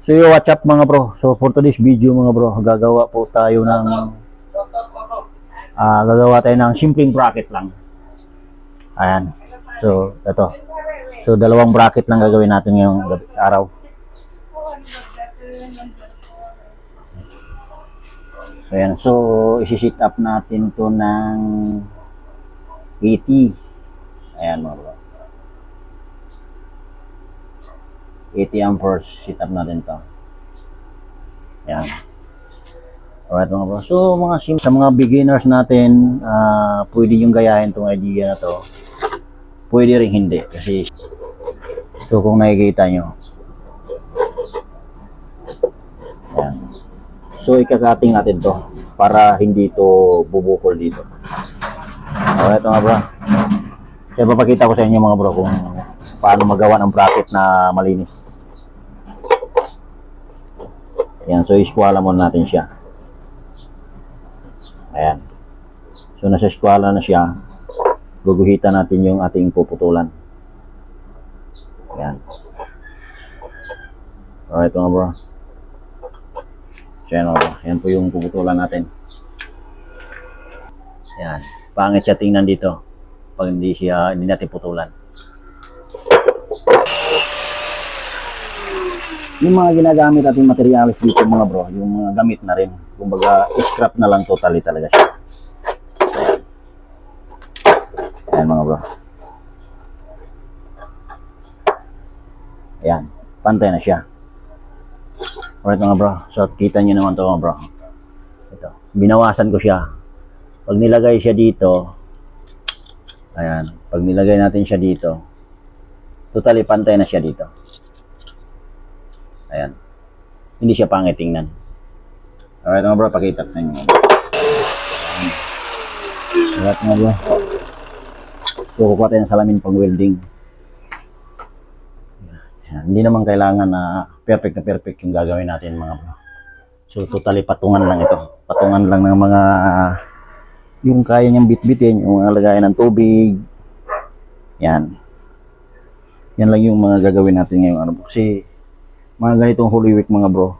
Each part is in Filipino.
So yo, what's up mga bro? So for today's video mga bro, gagawa tayo ng simpleng bracket lang. Ayan. So ito. So dalawang bracket lang gagawin natin ngayong araw. So ayan. So isi-set up natin to ng 80. Ayan mga bro. 80 amperes set up natin to. Ayan. Alright mga bro. So sa mga beginners natin, pwede yung gayahin tong idea na to. Pwede rin hindi. Kasi so kung nakikita nyo. Ayan. So ikakating natin to para hindi to bubukol dito. Alright mga bro. So ipapakita ko sa inyo mga bro kung paano magawa ng bracket na malinis. Ayan, so iskwala muna natin siya. Ayan. So nasa iskwala na siya. Guguhitan natin yung ating puputulan. Ayan. Alright mga bro. So ayan mga bro. Ayan po yung puputulan natin. Ayan. Pangit siya tingnan dito. Pag hindi natin putulan. Yung mga ginagamit nating materials dito mga bro, yung mga gamit na rin. Kumbaga, scrap na lang totally talaga siya. Ayan mga bro. Ayan, pantay na siya. Alright mga bro, so kita nyo naman to mga bro. Ito, binawasan ko siya. Pag nilagay siya dito, ayan, pag nilagay natin siya dito, totally pantay na siya dito. Ayan. Hindi siya pangit tingnan. Alright mga bro, pakita ko sa inyo. Alright mga bro. So, kukuha tayo ng salamin pang welding. Ayan. Hindi naman kailangan na perfect yung gagawin natin mga bro. So, totally patungan lang ito. Patungan lang ng mga yung kaya niyang bitbitin, yung mga lagayan ng tubig. Yan. Yan lang yung mga gagawin natin ngayong araw. Kasi mga ganitong Holy Week mga bro,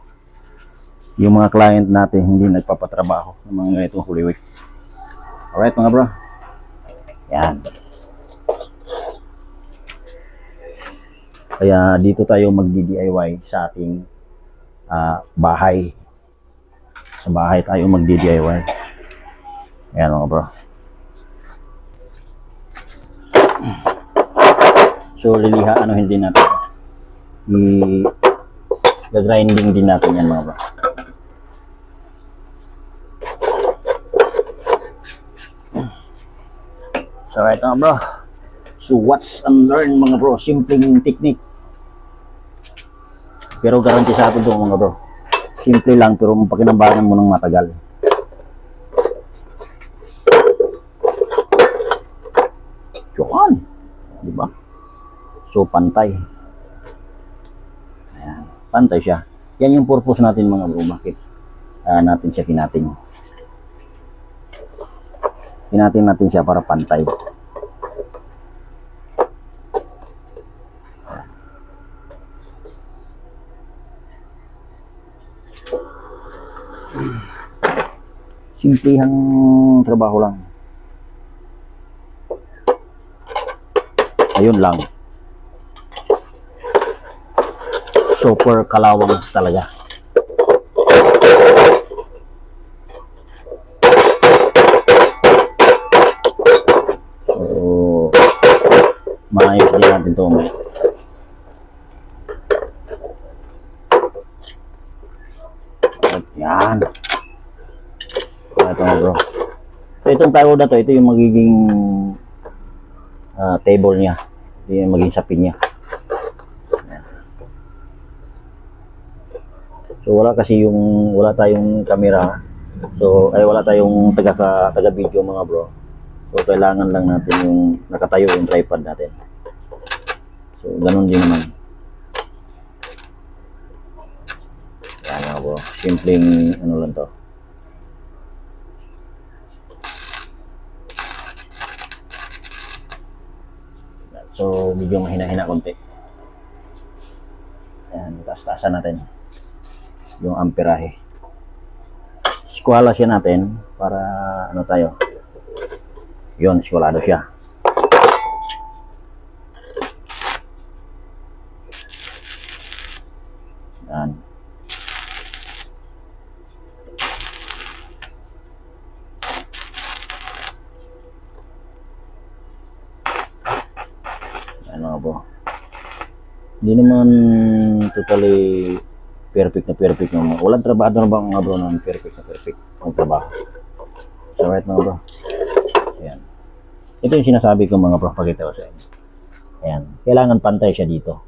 yung mga client natin hindi nagpapatrabaho ng mga ganitong Holy Week. Alright mga bro, yan. Kaya dito tayo magdi-DIY sa ating bahay. Sa bahay tayo magdi-DIY. Yan mga bro. So hindi natin grinding din natin yan mga bro. So right mga bro. So watch and learn mga bro. Simpleng technique. Pero garantisado ito mga bro. Simple lang pero pakinambangan mo ng matagal. Yun. Diba? So pantay. Pantay siya. Yan yung purpose natin mga bro. Bakit natin siya kinating. Kinating natin siya para pantay. Simplihang trabaho lang. Ayun lang. Super kalawang talaga. So, maayos din natin ito. Yan. Ito nga bro. So, itong plywood na to, ito yung magiging table niya. Ito yung magiging sapin niya. So wala tayong camera. So wala tayong taga video mga bro. So kailangan lang natin yung nakatayo yung tripod natin. So ganun din naman. Yan mga bro. Simpleng ano lang to. So medyo mahina-hina konti. Ayan, taas-taasan natin yung amperahe. Eskwala siya natin para ano tayo. Yun, eskwalado siya. Yan. Ano po? Hindi naman totally perfect naman. Walang trabaho na ba mga bro na perfect ang trabaho. So right mga bro. Ayan. Ito yung sinasabi ko mga bro, pakita ko sa inyo. Ayan. Kailangan pantay siya dito.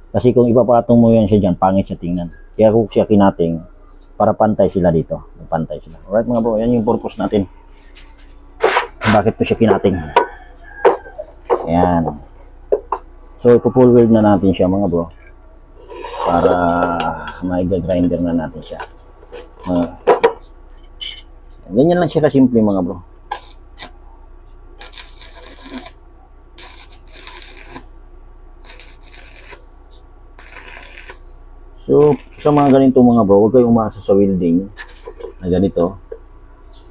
Kasi kung ipapatong mo yan siya dyan, pangit siya tingnan. Kaya kung siya kinating, para pantay sila dito. Pantay sila. Alright mga bro, yan yung purpose natin. Bakit to siya kinating? Ayan. So, ipo-full weld na natin siya mga bro. Para maiga-grinder na natin siya. Ganyan lang siya kasimple mga bro. So, sa mga ganito mga bro, huwag kayong umasa sa welding na ganito.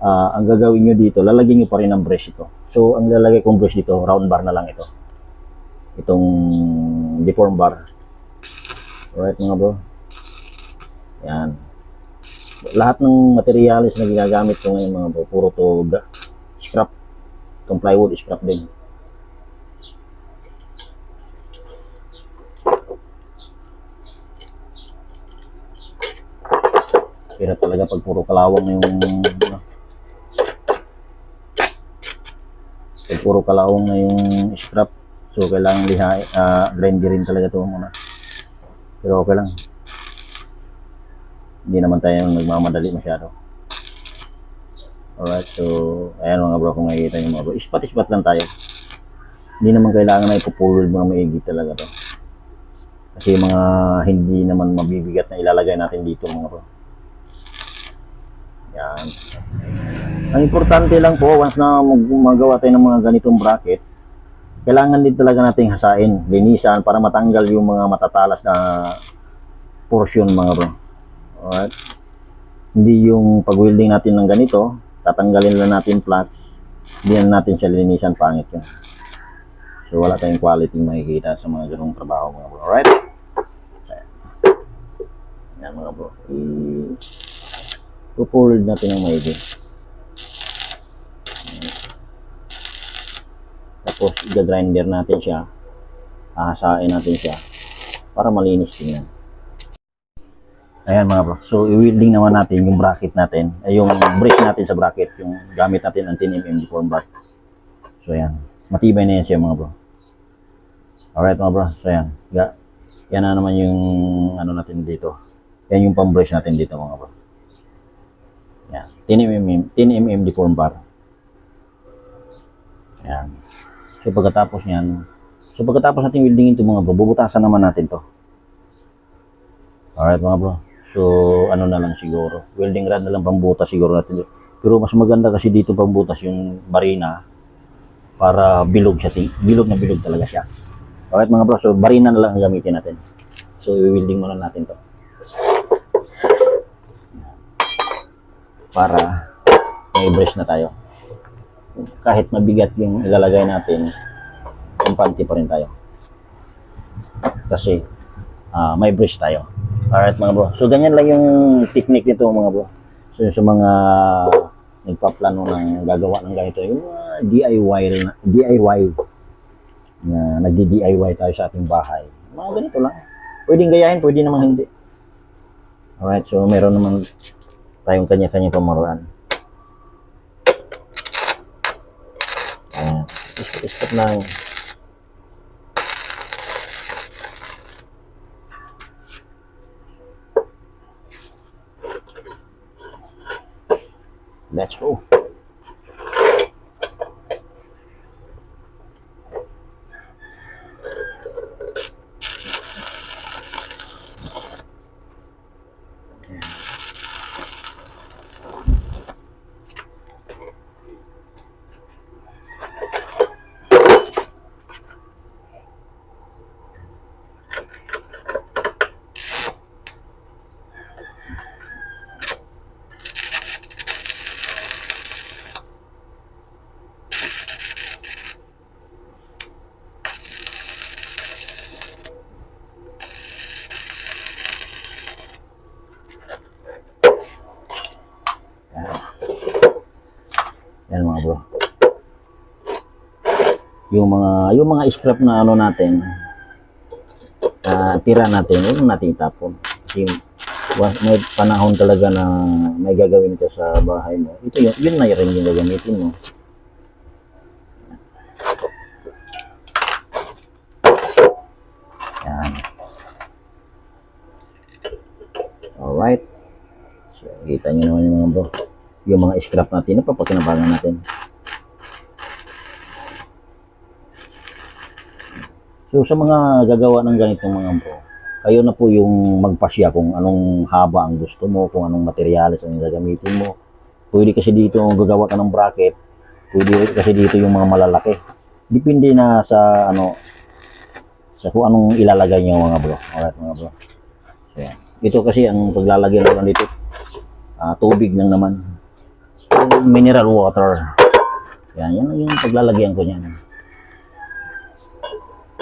Ang gagawin nyo dito, lalagyan nyo pa rin ng brush ito. So, ang lalagay kong brush dito, round bar na lang ito. Itong deform bar. Alright mga bro. Yan. Lahat ng materials na ginagamit ko ngayon mga bro, puro to scrap. Itong plywood, scrap din. Pero talaga pag puro kalawang na yung pag puro kalawang na yung scrap, so kailangan grinderin talaga ito muna. Pero okay lang. Hindi naman tayo nagmamadali masyado. Alright, so ayan mga bro, kung makikita nyo mga bro, ispat-ispat lang tayo. Hindi naman kailangan na ipupulod mga maigi talaga to. Kasi mga hindi naman mabibigat na ilalagay natin dito mga bro. Yan. Ang importante lang po, once na magawa tayo ng mga ganitong bracket, kailangan din talaga nating hasain, linisan para matanggal yung mga matatalas na portion mga bro. Alright. Hindi yung pag-welding natin ng ganito, tatanggalin lang natin flats, hindi na natin siya linisan, pangit yun. So wala tayong quality makikita sa mga ganung trabaho mga bro. Alright. Yan mga bro. I-fold natin ng maigi. Tapos i-grinder natin siya, ahasain natin siya para malinis tingnan. Ayan mga bro, so i-welding naman natin yung bracket natin, ay yung brace natin sa bracket, yung gamit natin ang 10mm deform bar. So ayan, matibay na yan siya mga bro. Alright mga bro, so ayan, yan na naman yung ano natin dito, yan yung pang brace natin dito mga bro. Yan, 10mm deform bar. Ayan. So pagkatapos natin weldingin ito mga bro, bubutasan naman natin to. Alright mga bro. So ano na lang siguro, welding rod na lang pambutas siguro natin. Pero mas maganda kasi dito pambutas yung barina para bilog siya, bilog na bilog talaga siya. Alright mga bro, so barina na lang ang gamitin natin. So i-welding muna natin to. Para may brace na tayo. Kahit mabigat yung ilalagay natin, kumpante pa rin tayo. Kasi may brace tayo. Alright mga bro. So ganyan lang yung technique nito mga bro. So sa mga nagpaplano ng gagawa ng ganito, yung DIY na nagdi-DIY tayo sa ating bahay. Mga ganito lang. Pwedeng gayahin, pwede naman hindi. Alright, so meron naman tayong kanya-kanya pamaruan. Ayan. Ispat lang. Let's go. yung mga scrap na ano natin, tira natin, huwag natin itapon. Kasi may panahon talaga na may gagawin ka sa bahay mo. Ito yun na rin yung gagamitin mo. Yan. Alright. So, kita nyo naman yung mga bro. Yung mga scrap natin, napapakinabangan natin. So, sa mga gagawa ng ganitong mga bro, kayo na po yung magpasya kung anong haba ang gusto mo, kung anong materials ang gagamitin mo. Pwede kasi dito gagawa ka ng bracket, pwede kasi dito yung mga malalaki. Depende na sa sa kung anong ilalagay niyo mga bro. Alright mga bro. So, yan. Ito kasi ang paglalagay lang dito, tubig lang naman. Mineral water. Yan yung paglalagyan ko niyan.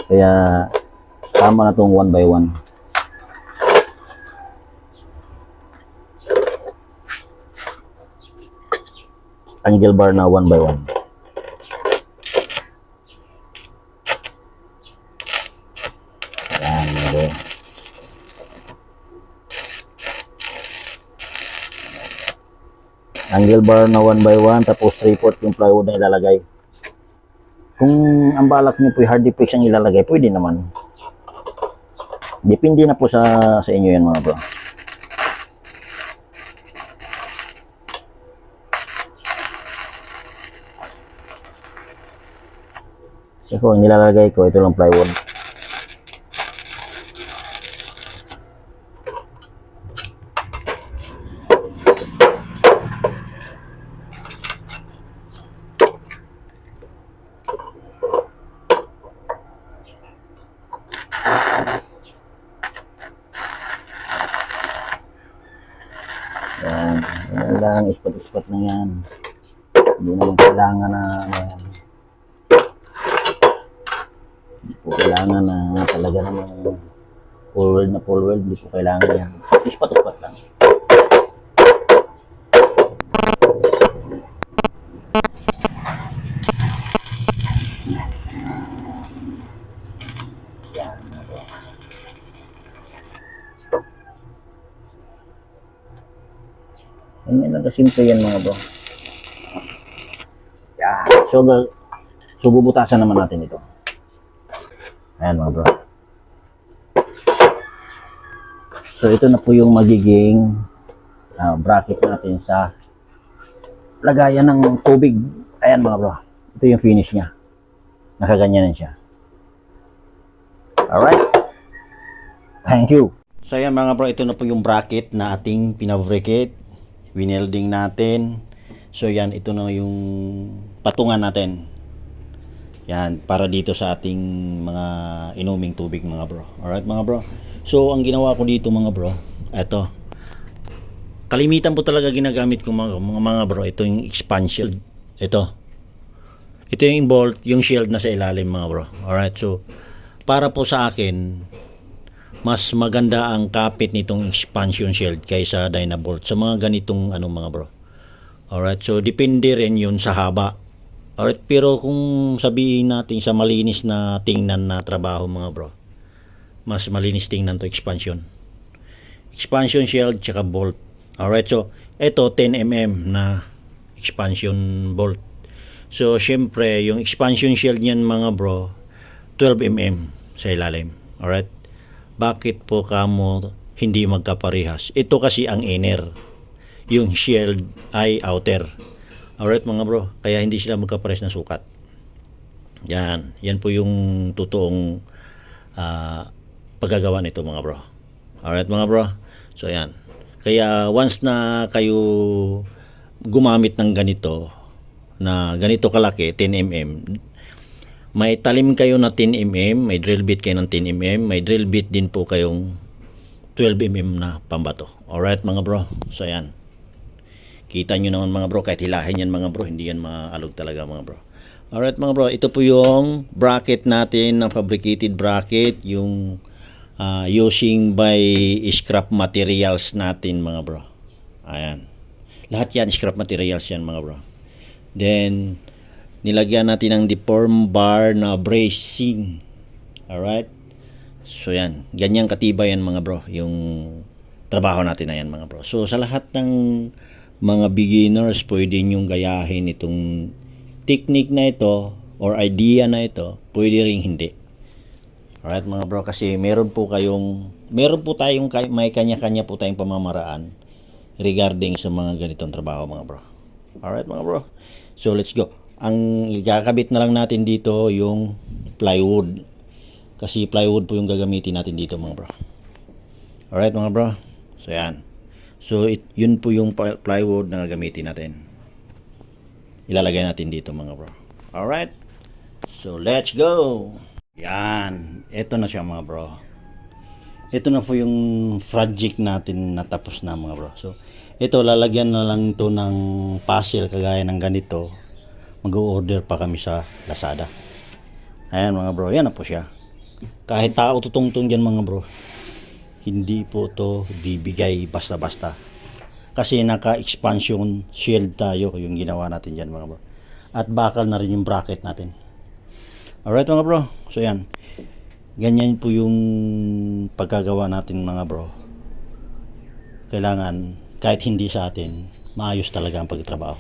Kaya tama na tong 1 by 1. Angle bar na 1 by 1. Yan, okay. Angle bar na 1 by 1, tapos 3/4 yung plywood na ilalagay. Kung ang balak niyo po hard fix ang ilalagay, pwede naman. Depende na po sa inyo yan mga bro. Kasi kung nilalagay ko, ito lang plywood. Yan lang, ispat-ispat na yan. Hindi naman kailangan na yan. Hindi po kailangan na talaga naman full weld, hindi po kailangan yan. Ispat-ispat lang. Yan lang kasimple yan mga bro. Yan. So bubutasan naman natin ito. Ayan mga bro. So ito na po yung magiging bracket natin sa lagayan ng tubig. Ayan mga bro. Ito yung finish niya. Nakaganyan siya. Alright. Thank you. So ayan mga bro, ito na po yung bracket na ating pinabricate. Winelding natin. So yan, ito na yung patungan natin. Yan, para dito sa ating mga inuming tubig mga bro. Alright mga bro. So ang ginawa ko dito mga bro, ito. Kalimitan po talaga ginagamit ko mga bro, ito yung expansion. Ito yung bolt, yung shield na sa ilalim mga bro. Alright, so para po sa akin, mas maganda ang kapit nitong expansion shield kaysa Dynabolt sa mga ganitong mga bro. Alright, so depende rin yun sa haba. Alright, pero kung sabihin natin sa malinis na tingnan na trabaho mga bro, mas malinis tingnan to expansion shield tsaka bolt. Alright, so ito 10mm na expansion bolt. So syempre yung expansion shield niyan mga bro 12mm sa ilalim. Alright, bakit po kamo hindi magkaparehas? Ito kasi ang inner, yung shield ay outer. Alright mga bro, kaya hindi sila magkaparehas na sukat. Yan po yung totoong paggagawa nito mga bro. Alright mga bro, so yan. Kaya once na kayo gumamit ng ganito kalaki 10mm, may talim kayo na 10mm, may drill bit kayo ng 10mm, may drill bit din po kayong 12mm na pambato. Alright mga bro, so yan. Kita nyo naman mga bro, kahit hilahin yan mga bro, hindi yan maalog talaga mga bro. Alright mga bro, ito po yung bracket natin, na fabricated bracket, yung using by scrap materials natin mga bro. Ayan. Lahat yan scrap materials yan mga bro. Then nilagyan natin ng deform bar na bracing. Alright? So yan, ganyang katibay yan mga bro, yung trabaho natin na yan mga bro. So sa lahat ng mga beginners, pwede nyong gayahin itong technique na ito or idea na ito, pwede ring hindi. Alright mga bro, kasi meron po tayong may kanya-kanya po tayong pamamaraan regarding sa mga ganitong trabaho mga bro. Alright mga bro, so let's go. Ang ikakabit na lang natin dito yung plywood, kasi plywood po yung gagamitin natin dito mga bro. Alright mga bro, so yan. So yun po yung plywood na gagamitin natin, ilalagay natin dito mga bro. Alright, so let's go. Yan, ito na siya mga bro. Ito na po yung project natin na tapos na mga bro. So ito, lalagyan na lang to ng puzzle kagaya ng ganito. Mag-order pa kami sa Lazada. Ayan mga bro, yan na po siya. Kahit tao tutungtong dyan mga bro, hindi po to bibigay basta-basta. Kasi naka-expansion shield tayo yung ginawa natin dyan mga bro. At bakal na rin yung bracket natin. Alright mga bro, so yan. Ganyan po yung pagkagawa natin mga bro. Kailangan kahit hindi sa atin, maayos talaga ang pagtrabaho.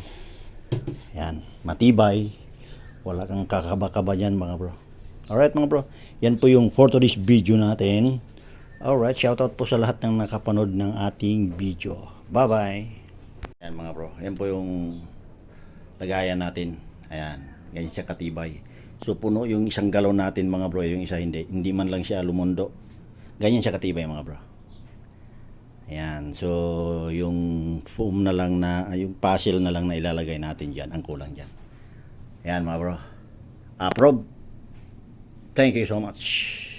Yan, matibay, wala kang kakaba-kaba dyan mga bro. Alright mga bro, yan po yung for today's video natin. Alright, shoutout po sa lahat ng nakapanood ng ating video. Bye bye. Yan mga bro, yan po yung lagayan natin. Ayan, ganyan siya katibay. So puno yung isang galon natin mga bro, yung isa hindi man lang siya lumundo. Ganyan siya katibay mga bro. Ayan, so yung foam na lang na, yung puzzle na lang na ilalagay natin dyan, ang kulang dyan. Ayan mga bro, approve. Thank you so much.